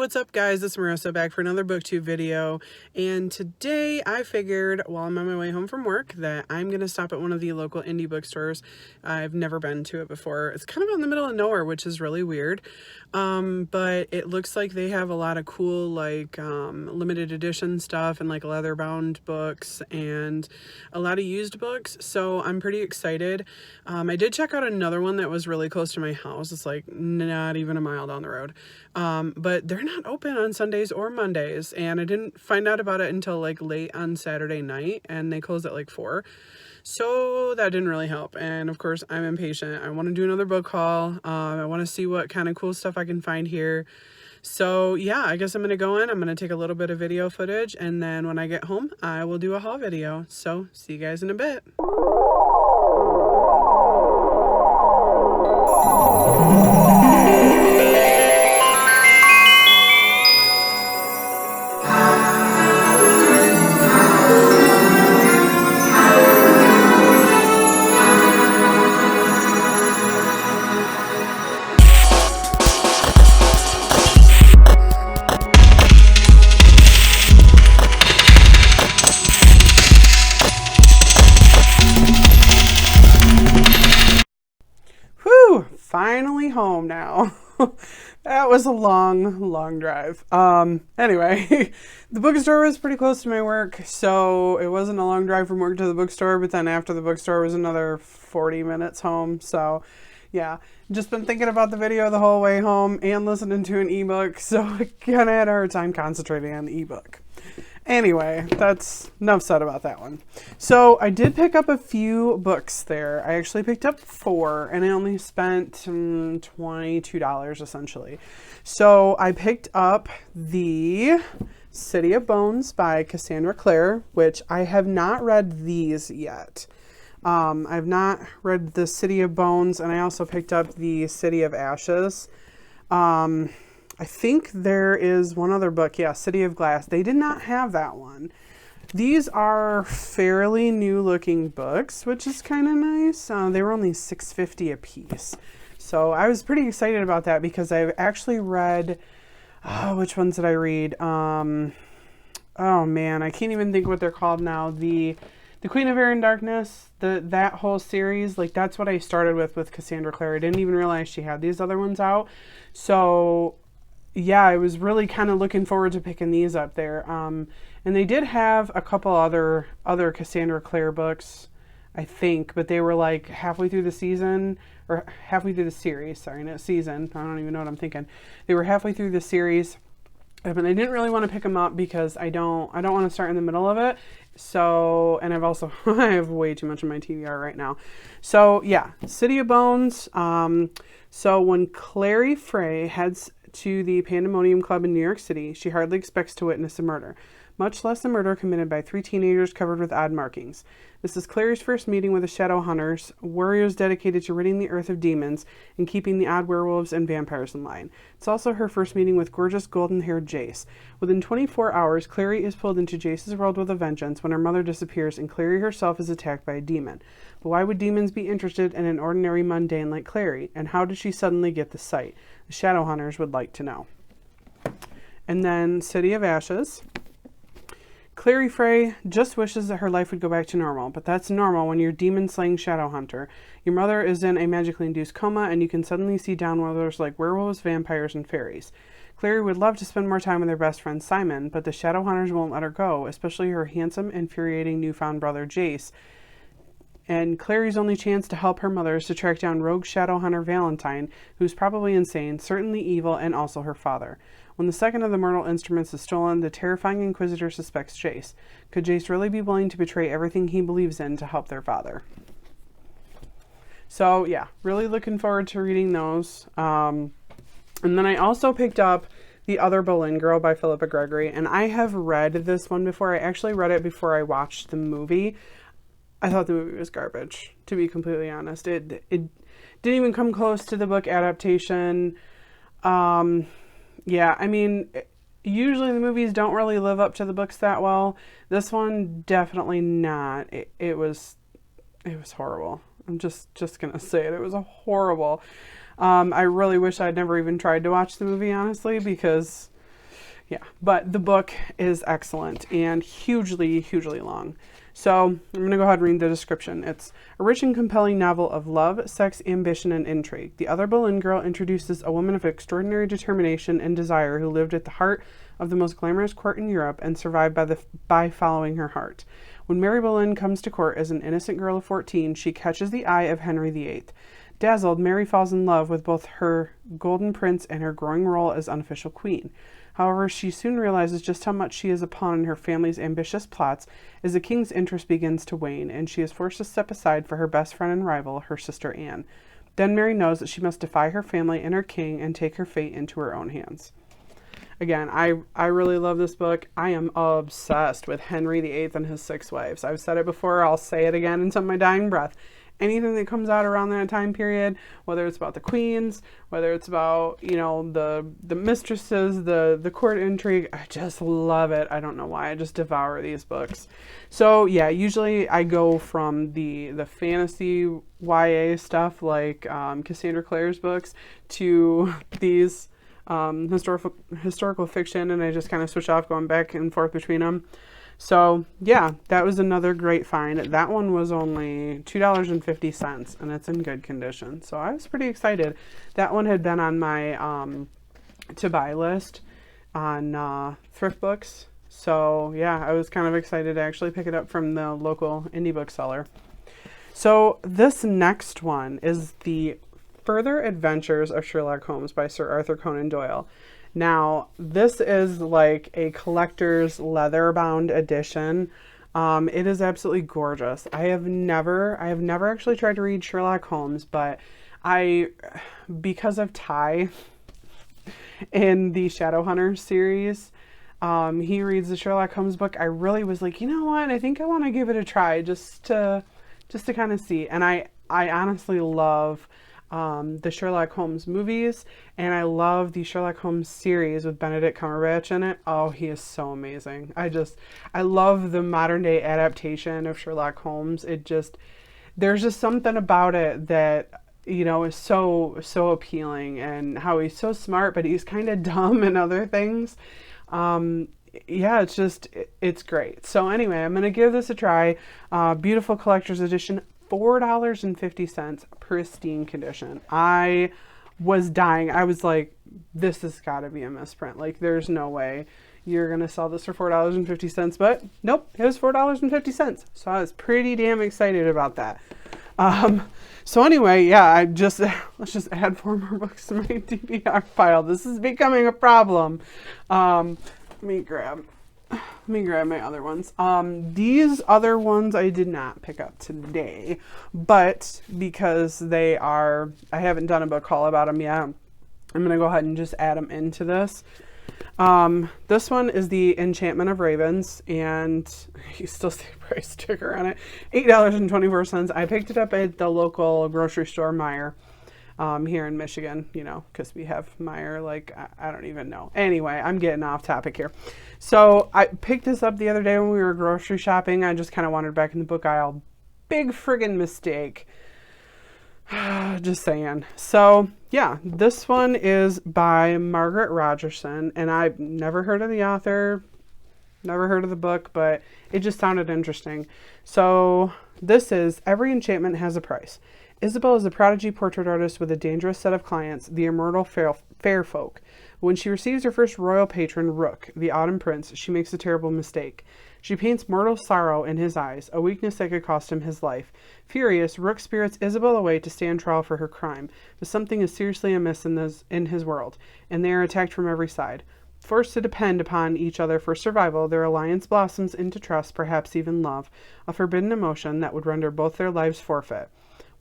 what's up guys, it's Marissa back for another booktube video, and today I figured while I'm on my way home from work that I'm gonna stop at one of the local indie bookstores. I've never been to it before. It's kind of in the middle of nowhere, which is really weird, but it looks like they have a lot of cool like limited edition stuff and like leather bound books and a lot of used books, so I'm pretty excited. I did check out another one that was really close to my house. It's like not even a mile down the road. But they're not open on Sundays or Mondays, and I didn't find out about it until like late on Saturday night, and they closed at like 4. So that didn't really help. And of course I'm impatient. I want to do another book haul. I want to see what kind of cool stuff I can find here. So yeah, I guess I'm going to go in, I'm going to take a little bit of video footage, and then when I get home, I will do a haul video. So see you guys in a bit. Finally home now. That was a long drive. Anyway, the bookstore was pretty close to my work, so it wasn't a long drive from work to the bookstore, but then after the bookstore was another 40 minutes home. So yeah, just been thinking about the video the whole way home and listening to an ebook, so I kind of had a hard time concentrating on the ebook. Anyway, that's enough said about that one. So I did pick up a few books there. I actually picked up 4, and I only spent $22 essentially. So I picked up the City of Bones by Cassandra Clare, which I have not read these yet. I've not read the City of Bones, and I also picked up the City of Ashes. I think there is one other book, yeah, City of Glass. They did not have that one. These are fairly new looking books, which is kind of nice. They were only $6.50 a piece. So I was pretty excited about that because I've actually read, which ones did I read? Oh man, I can't even think what they're called now. The Queen of Air and Darkness, that whole series, like that's what I started with Cassandra Clare. I didn't even realize she had these other ones out. So yeah, I was really kind of looking forward to picking these up there. And they did have a couple other Cassandra Clare books, I think, but they were like halfway through the season, or halfway through the series, sorry, not season. I don't even know what I'm thinking. They were halfway through the series, but I didn't really want to pick them up because I don't want to start in the middle of it. So, and I've also, I have way too much on my TBR right now. So yeah, City of Bones. So when Clary Frey heads to the Pandemonium Club in New York City, she hardly expects to witness a murder, much less a murder committed by 3 teenagers covered with odd markings. This is Clary's first meeting with the Shadow Hunters, warriors dedicated to ridding the earth of demons and keeping the odd werewolves and vampires in line. It's also her first meeting with gorgeous golden-haired Jace. Within 24 hours, Clary is pulled into Jace's world with a vengeance when her mother disappears and Clary herself is attacked by a demon. But why would demons be interested in an ordinary mundane like Clary? And how did she suddenly get the sight? The Shadow Hunters would like to know. And then City of Ashes. Clary Frey just wishes that her life would go back to normal, but that's normal when you're demon-slaying shadow hunter. Your mother is in a magically induced coma, and you can suddenly see downworlders like werewolves, vampires, and fairies. Clary would love to spend more time with her best friend Simon, but the shadow hunters won't let her go, especially her handsome, infuriating newfound brother Jace. And Clary's only chance to help her mother is to track down rogue shadow hunter Valentine, who's probably insane, certainly evil, and also her father. When the second of the mortal instruments is stolen, the terrifying Inquisitor suspects Jace. Could Jace really be willing to betray everything he believes in to help their father? So yeah, really looking forward to reading those. And then I also picked up The Other Boleyn Girl by Philippa Gregory, and I have read this one before. I actually read it before I watched the movie. I thought the movie was garbage, to be completely honest. It didn't even come close to the book adaptation. Yeah, I mean, usually the movies don't really live up to the books that well. This one, definitely not. It was horrible. I'm just gonna say it. It was horrible. I really wish I'd never even tried to watch the movie, honestly, because Yeah, but the book is excellent and hugely, hugely long. So I'm going to go ahead and read the description. It's a rich and compelling novel of love, sex, ambition, and intrigue. The Other Boleyn Girl introduces a woman of extraordinary determination and desire who lived at the heart of the most glamorous court in Europe and survived by following her heart. When Mary Boleyn comes to court as an innocent girl of 14, she catches the eye of Henry VIII. Dazzled, Mary falls in love with both her golden prince and her growing role as unofficial queen. However, she soon realizes just how much she is a pawn in her family's ambitious plots as the king's interest begins to wane, and she is forced to step aside for her best friend and rival, her sister Anne. Then Mary knows that she must defy her family and her king and take her fate into her own hands. Again, I really love this book. I am obsessed with Henry VIII and his 6 wives. I've said it before, I'll say it again until my dying breath. Anything that comes out around that time period, whether it's about the queens, whether it's about, the mistresses, the court intrigue, I just love it. I don't know why. I just devour these books. So yeah, usually I go from the fantasy YA stuff like Cassandra Clare's books to these historical fiction, and I just kind of switch off going back and forth between them. So yeah, that was another great find. That one was only $2.50 and it's in good condition. So I was pretty excited. That one had been on my to buy list on thrift books. So yeah, I was kind of excited to actually pick it up from the local indie bookseller. So this next one is The Further Adventures of Sherlock Holmes by Sir Arthur Conan Doyle. Now, this is like a collector's leather-bound edition. It is absolutely gorgeous. I have never actually tried to read Sherlock Holmes, but because of Ty in the Shadowhunters series, he reads the Sherlock Holmes book. I really was like, you know what? I think I want to give it a try just to kind of see. And I honestly love the Sherlock Holmes movies, and I love the Sherlock Holmes series with Benedict Cumberbatch in it. Oh, he is so amazing. I love the modern day adaptation of Sherlock Holmes. There's just something about it that, is so appealing, and how he's so smart, but he's kind of dumb in other things. Yeah, it's great. So anyway, I'm going to give this a try. Beautiful collector's edition. $4.50, pristine condition. I was dying. I was like, this has got to be a misprint. Like, there's no way you're going to sell this for $4.50. But nope, it was $4.50. So I was pretty damn excited about that. So anyway, yeah, let's just add 4 more books to my TBR pile. This is becoming a problem. Let me grab my other ones. These other ones I did not pick up today, but because I haven't done a book haul about them yet, I'm going to go ahead and just add them into this. This one is The Enchantment of Ravens, and you still see a price sticker on it. $8.24. I picked it up at the local grocery store, Meijer. Here in Michigan, because we have Meijer, I don't even know. Anyway, I'm getting off topic here. So I picked this up the other day when we were grocery shopping. I just kind of wandered back in the book aisle. Big friggin' mistake. Just saying. So yeah, this one is by Margaret Rogerson, and I've never heard of the author, never heard of the book, but it just sounded interesting. So this is Every Enchantment Has a Price. Isabel is a prodigy portrait artist with a dangerous set of clients, the immortal fair folk. When she receives her first royal patron, Rook, the autumn prince, she makes a terrible mistake. She paints mortal sorrow in his eyes, a weakness that could cost him his life. Furious, Rook spirits Isabel away to stand trial for her crime, but something is seriously amiss in his world, and they are attacked from every side. Forced to depend upon each other for survival, their alliance blossoms into trust, perhaps even love, a forbidden emotion that would render both their lives forfeit.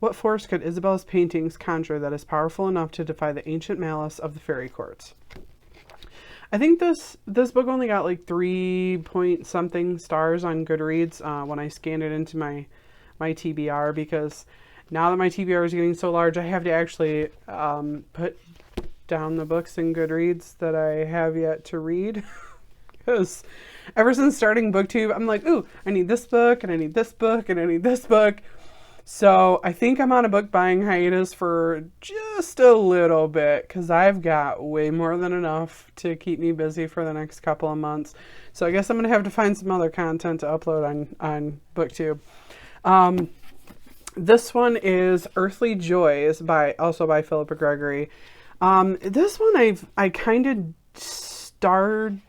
What force could Isabel's paintings conjure that is powerful enough to defy the ancient malice of the fairy courts? I think this book only got like 3-point-something stars on Goodreads when I scanned it into my TBR, because now that my TBR is getting so large, I have to actually put down the books in Goodreads that I have yet to read. Because ever since starting BookTube, I'm like, ooh, I need this book, and I need this book, and I need this book. So I think I'm on a book buying hiatus for just a little bit because I've got way more than enough to keep me busy for the next couple of months. So I guess I'm going to have to find some other content to upload on BookTube. This one is Earthly Joys by Philippa Gregory. This one I kind of started,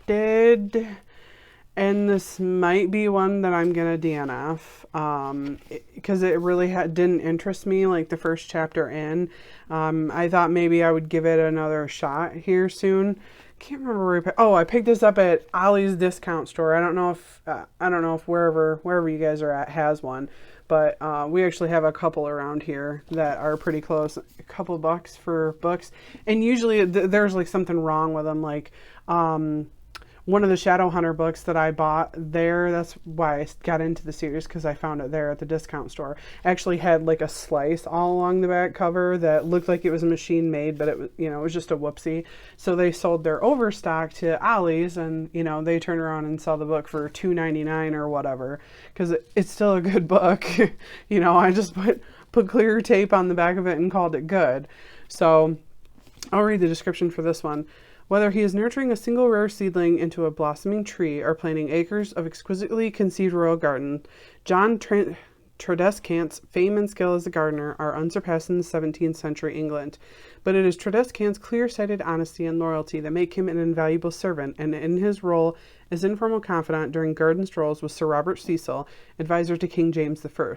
and this might be one that I'm gonna DNF because it really didn't interest me like the first chapter in. I thought maybe I would give it another shot here soon. Can't remember where I picked this up at Ollie's discount store. I don't know if wherever you guys are at has one, but we actually have a couple around here that are pretty close. A couple bucks for books, and usually there's like something wrong with them, like one of the Shadowhunter books that I bought there, that's why I got into the series, because I found it there at the discount store, actually had like a slice all along the back cover that looked like it was machine made, but it was, it was just a whoopsie. So they sold their overstock to Ollie's, and they turn around and sell the book for $2.99 or whatever, because it's still a good book. I just put clear tape on the back of it and called it good. So I'll read the description for this one. Whether he is nurturing a single rare seedling into a blossoming tree or planting acres of exquisitely conceived royal garden, John Tredescant's fame and skill as a gardener are unsurpassed in the 17th century England. But it is Tredescant's clear-sighted honesty and loyalty that make him an invaluable servant, and in his role as informal confidant during garden strolls with Sir Robert Cecil, advisor to King James I,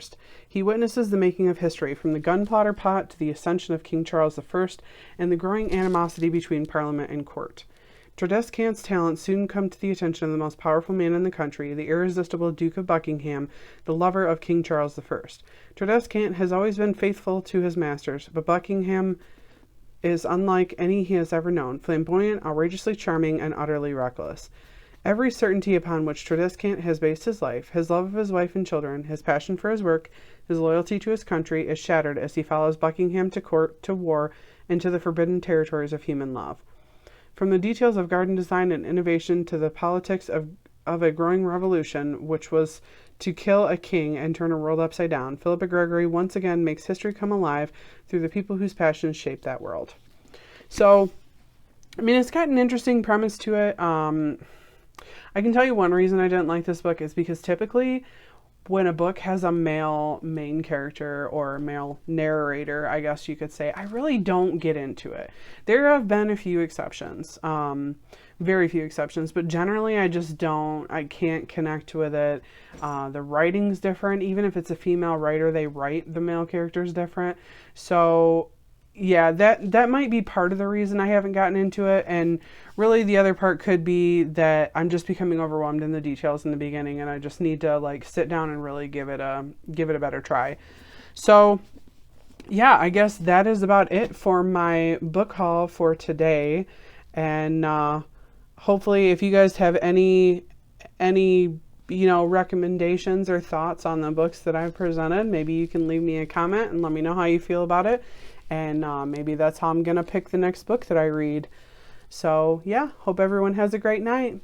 he witnesses the making of history, from the gunpowder plot to the ascension of King Charles I, and the growing animosity between Parliament and Court. Tredescant's talents soon come to the attention of the most powerful man in the country, the irresistible Duke of Buckingham, the lover of King Charles I. Tredescant has always been faithful to his masters, but Buckingham is unlike any he has ever known, flamboyant, outrageously charming, and utterly reckless. Every certainty upon which Tredescant has based his life, his love of his wife and children, his passion for his work, his loyalty to his country, is shattered as he follows Buckingham to court, to war, and to the forbidden territories of human love. From the details of garden design and innovation to the politics of a growing revolution, which was to kill a king and turn a world upside down, Philippa Gregory once again makes history come alive through the people whose passions shape that world. So, it's got an interesting premise to it. I can tell you one reason I didn't like this book is because typically when a book has a male main character or male narrator, I guess you could say, I really don't get into it. There have been a few exceptions, very few exceptions, but generally I can't connect with it. The writing's different. Even if it's a female writer, they write the male characters different. So yeah, that might be part of the reason I haven't gotten into it, and really the other part could be that I'm just becoming overwhelmed in the details in the beginning, and I just need to sit down and really give it a better try. So yeah, I guess that is about it for my book haul for today, and hopefully if you guys have any recommendations or thoughts on the books that I've presented, maybe you can leave me a comment and let me know how you feel about it. And maybe that's how I'm going to pick the next book that I read. So yeah, hope everyone has a great night.